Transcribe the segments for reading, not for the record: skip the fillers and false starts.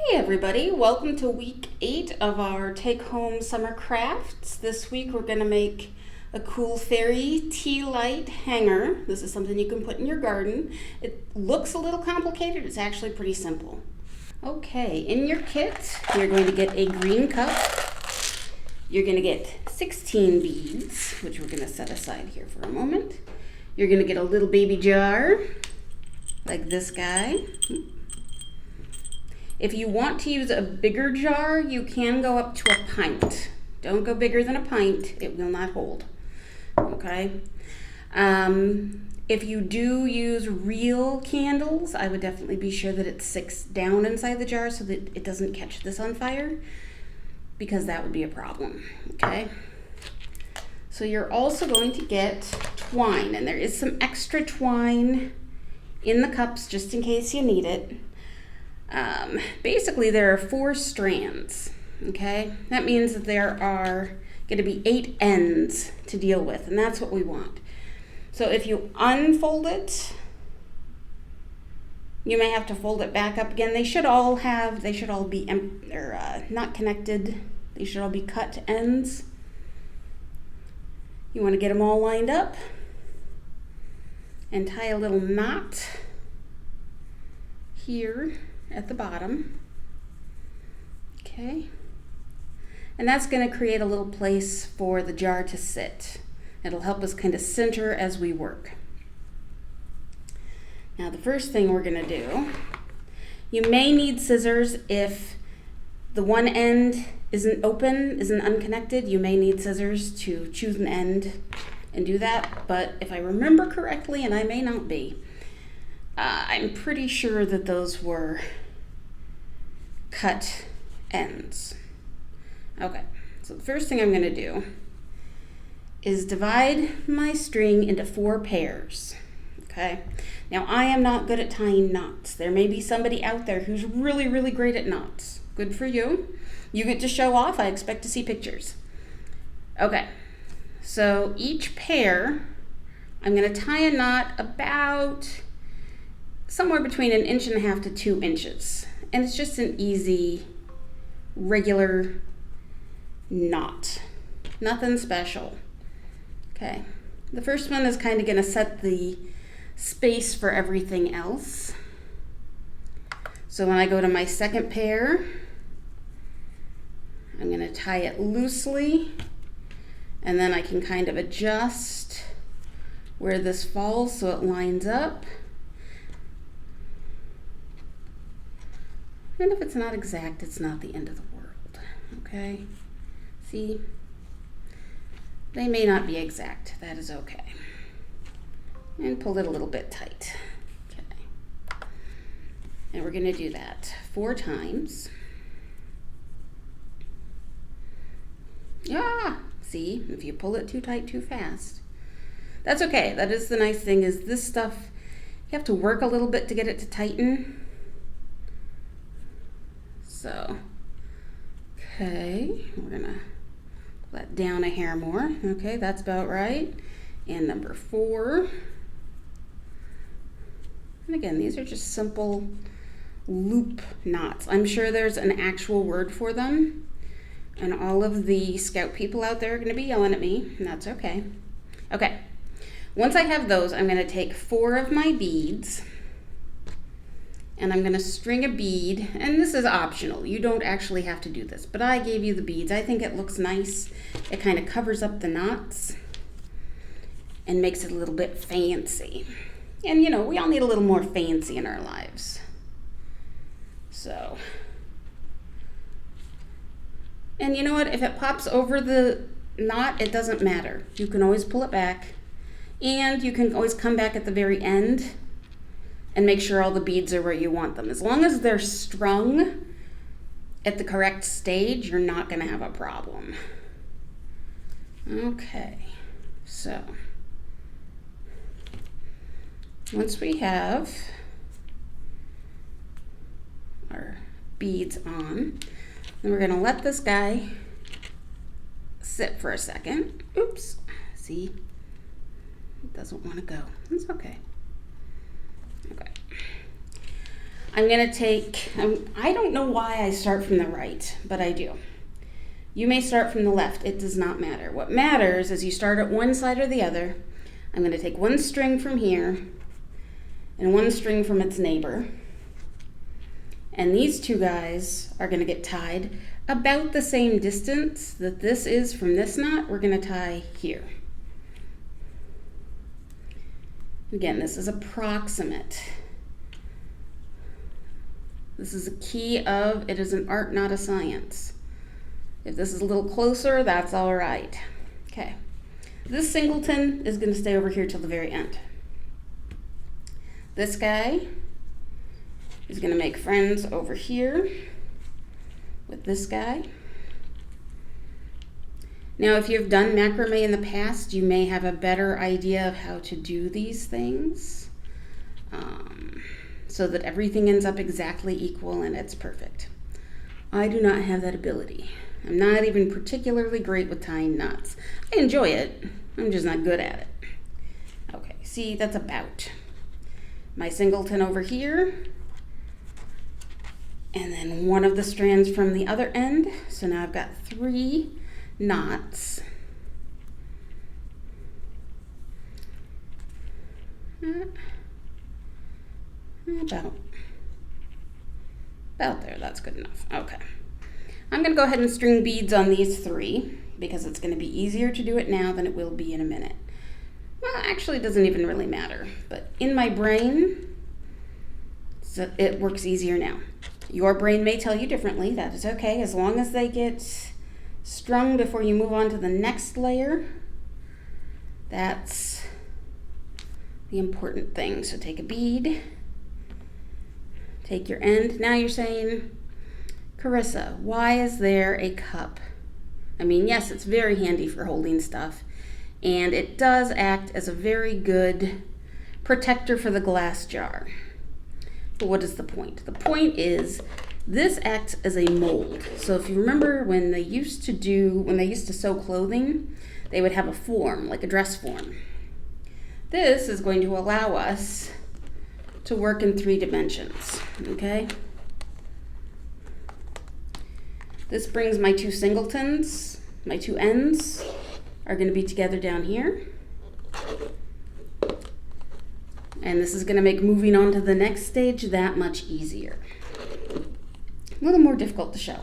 Hey everybody, welcome to week 8 of our take home summer crafts. This week we're going to make a cool fairy tea light hanger. This is something you can put in your garden. It looks a little complicated, it's actually pretty simple. Okay, in your kit you're going to get a green cup. You're going to get 16 beads, which we're going to set aside here for a moment. You're going to get a little baby jar, like this guy. If you want to use a bigger jar, you can go up to a pint. Don't go bigger than a pint, it will not hold. Okay? If you do use real candles, I would definitely be sure that it sticks down inside the jar so that it doesn't catch this on fire, because that would be a problem. Okay? So you're also going to get twine, and there is some extra twine in the cups just in case you need it. Basically there are 4 strands, okay? That means that there are going to be 8 ends to deal with, and that's what we want. So if you unfold it, you may have to fold it back up again. They should all be not connected. They should all be cut ends. You want to get them all lined up and tie a little knot here at the bottom. Okay, and that's going to create a little place for the jar to sit. It'll help us kind of center as we work. Now the first thing we're going to do, you may need scissors if the one end isn't unconnected. You may need scissors to choose an end and do that, but if I remember correctly, and I may not be, I'm pretty sure that those were cut ends. Okay, so the first thing I'm going to do is divide my string into 4 pairs. Okay, now I am not good at tying knots. There may be somebody out there who's really, really great at knots. Good for you. You get to show off. I expect to see pictures. Okay, so each pair, I'm going to tie a knot about somewhere between 1.5 inches to 2 inches. And it's just an easy, regular knot. Nothing special. Okay. The first one is kind of going to set the space for everything else. So when I go to my second pair, I'm going to tie it loosely, and then I can kind of adjust where this falls so it lines up. And if it's not exact, it's not the end of the world, okay? See? They may not be exact, that is okay. And pull it a little bit tight, okay? And we're gonna do that 4 times. See, if you pull it too tight too fast, that's okay. That is the nice thing, is this stuff, you have to work a little bit to get it to tighten. So, okay, we're gonna pull that down a hair more. Okay, that's about right. And number 4. And again, these are just simple loop knots. I'm sure there's an actual word for them, and all of the scout people out there are gonna be yelling at me, and that's okay. Okay, once I have those, I'm gonna take 4 of my beads, and I'm going to string a bead, and this is optional. You don't actually have to do this, but I gave you the beads. I think it looks nice. It kind of covers up the knots and makes it a little bit fancy. And you know, we all need a little more fancy in our lives. So, and you know what? If it pops over the knot, it doesn't matter. You can always pull it back, and you can always come back at the very end and make sure all the beads are where you want them. As long as they're strung at the correct stage, you're not going to have a problem. Okay, so once we have our beads on, then we're going to let this guy sit for a second. Oops, see, it doesn't want to go. It's okay. Okay. I'm gonna take, I don't know why I start from the right, but I do. You may start from the left, it does not matter. What matters is you start at one side or the other. I'm gonna take one string from here and one string from its neighbor. And these two guys are gonna get tied about the same distance that this is from this knot. We're gonna tie here. Again, this is approximate. This is a key of, it is an art, not a science. If this is a little closer, that's all right. Okay, this singleton is gonna stay over here till the very end. This guy is gonna make friends over here with this guy. Now, if you've done macrame in the past, you may have a better idea of how to do these things so that everything ends up exactly equal and it's perfect. I do not have that ability. I'm not even particularly great with tying knots. I enjoy it, I'm just not good at it. Okay, see, that's about. My singleton over here, and then one of the strands from the other end. So now I've got 3 knots. About there, that's good enough. Okay. I'm gonna go ahead and string beads on these 3 because it's gonna be easier to do it now than it will be in a minute. Well, actually it doesn't even really matter, but in my brain, so it works easier now. Your brain may tell you differently, that is okay, as long as they get strung before you move on to the next layer. That's the important thing. So take a bead, take your end. Now you're saying, Carissa, why is there a cup? I mean, yes, it's very handy for holding stuff, and it does act as a very good protector for the glass jar. But what is the point? The point is this acts as a mold. So if you remember when they used to sew clothing, they would have a form, like a dress form. This is going to allow us to work in 3 dimensions, okay? This brings my 2 singletons, my 2 ends are going to be together down here. And this is going to make moving on to the next stage that much easier. A little more difficult to show.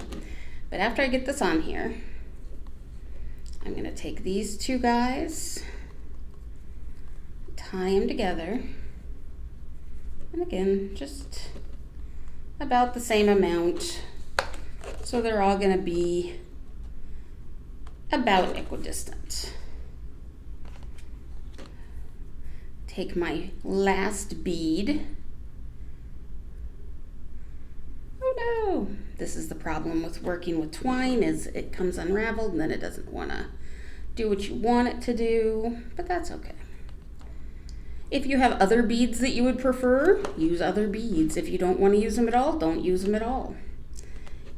But after I get this on here, I'm going to take these 2 guys, tie them together, and again, just about the same amount. So they're all going to be about equidistant. Take my last bead. Oh no! This is the problem with working with twine, is it comes unraveled and then it doesn't want to do what you want it to do, but that's okay. If you have other beads that you would prefer, use other beads. If you don't want to use them at all, don't use them at all.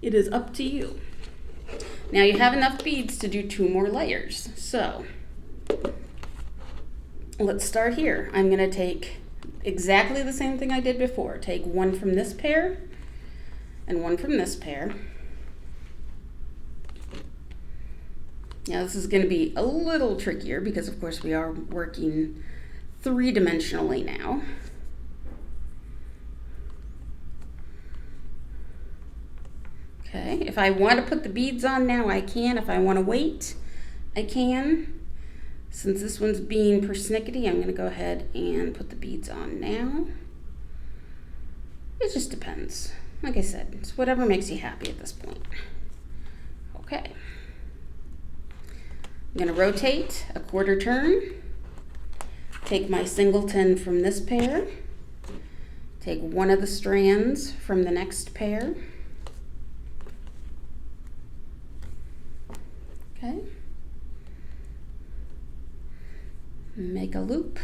It is up to you. Now you have enough beads to do 2 more layers. So let's start here. I'm going to take exactly the same thing I did before. Take one from this pair and one from this pair. Now this is going to be a little trickier because of course we are working 3-dimensionally now. Okay, if I want to put the beads on now, I can. If I want to wait, I can. Since this one's being persnickety, I'm going to go ahead and put the beads on now. It just depends. Like I said, it's whatever makes you happy at this point. Okay. I'm going to rotate a 1/4 turn. Take my singleton from this pair. Take one of the strands from the next pair. Okay. Make a loop.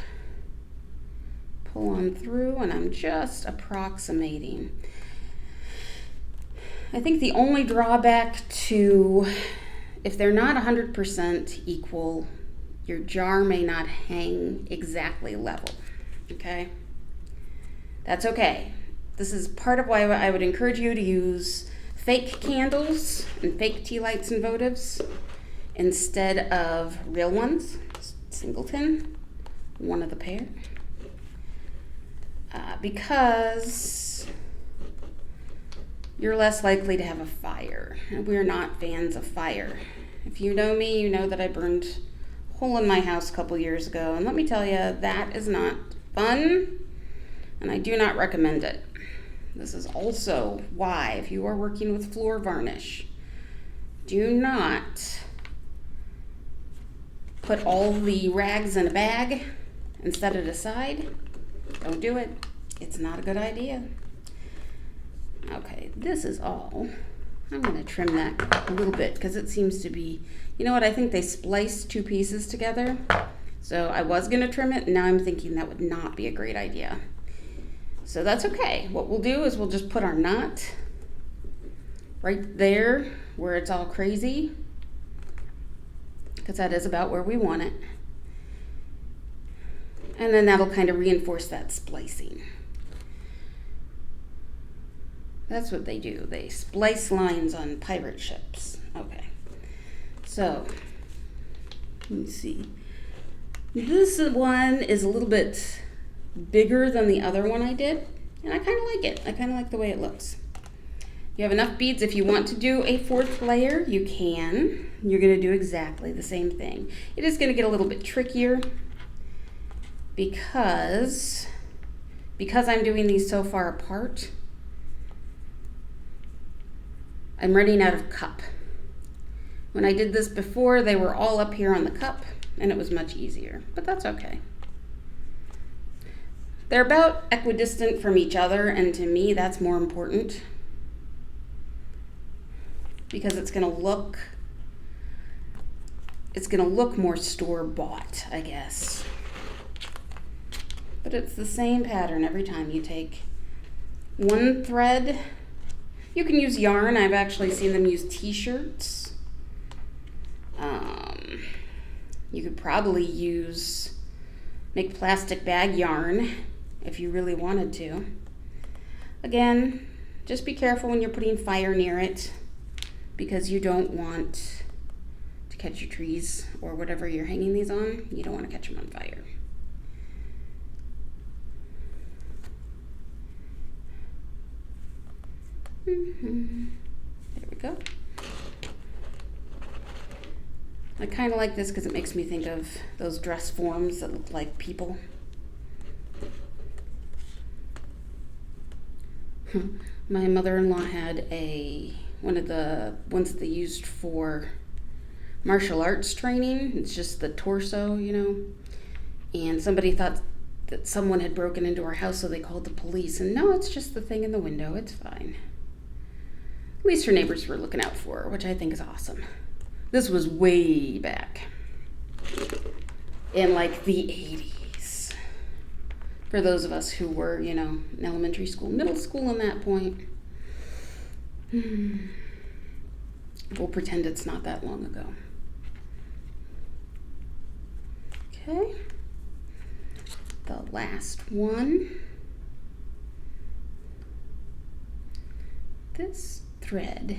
Pull on through, and I'm just approximating. I think the only drawback to, if they're not 100% equal, your jar may not hang exactly level, okay? That's okay. This is part of why I would encourage you to use fake candles and fake tea lights and votives instead of real ones. Singleton, one of the pair. Because you're less likely to have a fire. And we're not fans of fire. If you know me, you know that I burned a hole in my house a couple years ago. And let me tell you, that is not fun. And I do not recommend it. This is also why, if you are working with floor varnish, do not put all the rags in a bag and set it aside. Don't do it. It's not a good idea. Okay, this is all. I'm going to trim that a little bit because it seems to be, you know what, I think they spliced two pieces together. So I was going to trim it, and now I'm thinking that would not be a great idea. So that's okay. What we'll do is we'll just put our knot right there where it's all crazy, because that is about where we want it. And then that'll kind of reinforce that splicing. That's what they do. They splice lines on pirate ships. Okay. So, let me see. This one is a little bit bigger than the other one I did, and I kind of like it. I kind of like the way it looks. You have enough beads. If you want to do a fourth layer, you can. You're going to do exactly the same thing. It is going to get a little bit trickier because I'm doing these so far apart. I'm running out of cup. When I did this before, they were all up here on the cup, and it was much easier, but that's okay. They're about equidistant from each other, and to me, that's more important because it's going to look more store-bought, I guess. But it's the same pattern every time. You take one thread. You can use yarn. I've actually seen them use t-shirts. You could probably make plastic bag yarn if you really wanted to. Again, just be careful when you're putting fire near it because you don't want to catch your trees or whatever you're hanging these on. You don't want to catch them on fire. There we go. I kind of like this because it makes me think of those dress forms that look like people. My mother-in-law had one of the ones that they used for martial arts training. It's just the torso, and somebody thought that someone had broken into her house, so they called the police. And no, it's just the thing in the window. It's fine. At least her neighbors were looking out for her, which I think is awesome. This was way back in like the 80s. For those of us who were, in elementary school, middle school in that point. We'll pretend it's not that long ago. Okay. The last one. This thread.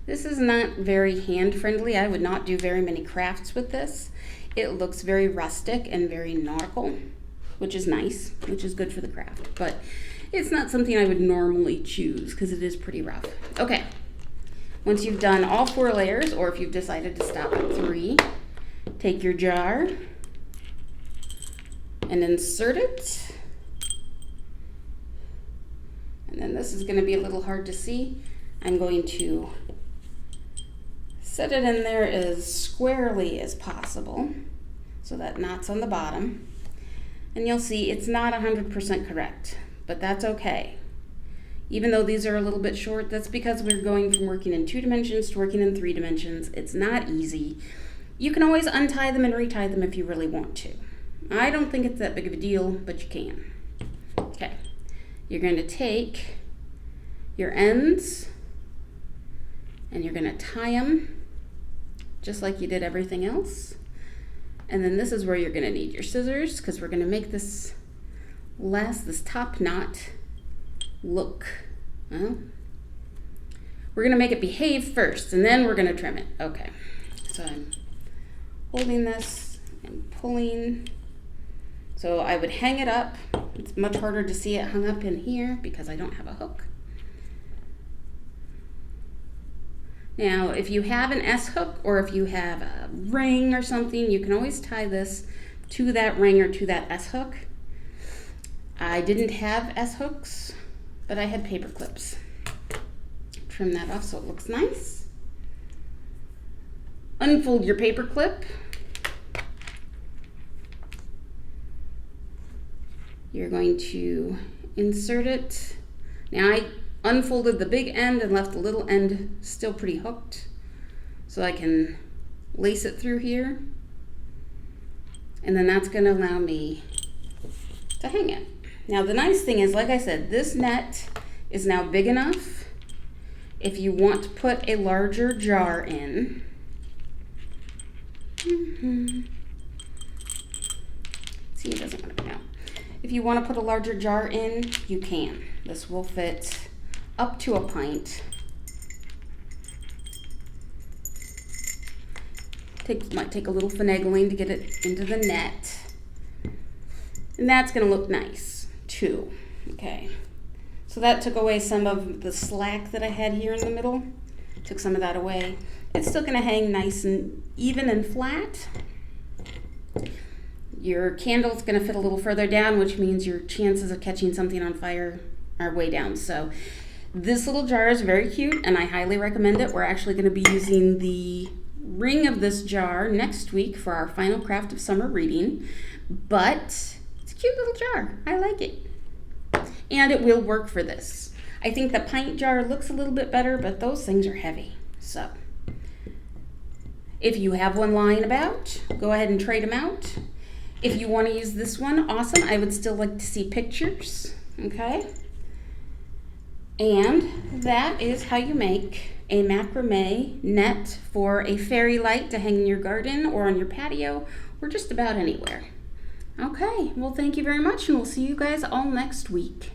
This is not very hand-friendly. I would not do very many crafts with this. It looks very rustic and very nautical, which is nice, which is good for the craft. But it's not something I would normally choose because it is pretty rough. Okay, once you've done all 4 layers, or if you've decided to stop at 3, take your jar and insert it. And then this is going to be a little hard to see. I'm going to set it in there as squarely as possible so that knot's on the bottom. And you'll see it's not 100% correct, but that's okay. Even though these are a little bit short, that's because we're going from working in 2 dimensions to working in 3 dimensions. It's not easy. You can always untie them and retie them if you really want to. I don't think it's that big of a deal, but you can. Okay, you're going to take your ends and you're going to tie them just like you did everything else. And then this is where you're going to need your scissors because we're going to make this top knot look? Well, we're gonna make it behave first, and then we're gonna trim it. Okay, so I'm holding this and pulling. So I would hang it up. It's much harder to see it hung up in here because I don't have a hook. Now, if you have an S hook or if you have a ring or something, you can always tie this to that ring or to that S hook. I didn't have S hooks, but I had paper clips. Trim that off so it looks nice. Unfold your paper clip. You're going to insert it. Now I unfolded the big end and left the little end still pretty hooked so I can lace it through here. And then that's going to allow me to hang it. Now the nice thing is, like I said, this net is now big enough if you want to put a larger jar in. See, it doesn't want to come out. If you want to put a larger jar in, you can. This will fit up to a pint. Might take a little finagling to get it into the net. And that's going to look nice too. Okay. So that took away some of the slack that I had here in the middle. Took some of that away. It's still going to hang nice and even and flat. Your candle's going to fit a little further down, which means your chances of catching something on fire are way down. So this little jar is very cute and I highly recommend it. We're actually going to be using the ring of this jar next week for our final craft of summer reading, but it's a cute little jar. I like it. And it will work for this. I think the pint jar looks a little bit better, but those things are heavy. So if you have one lying about, go ahead and trade them out. If you want to use this one, awesome. I would still like to see pictures, okay? And that is how you make a macrame net for a fairy light to hang in your garden or on your patio or just about anywhere. Okay, well, thank you very much, and we'll see you guys all next week.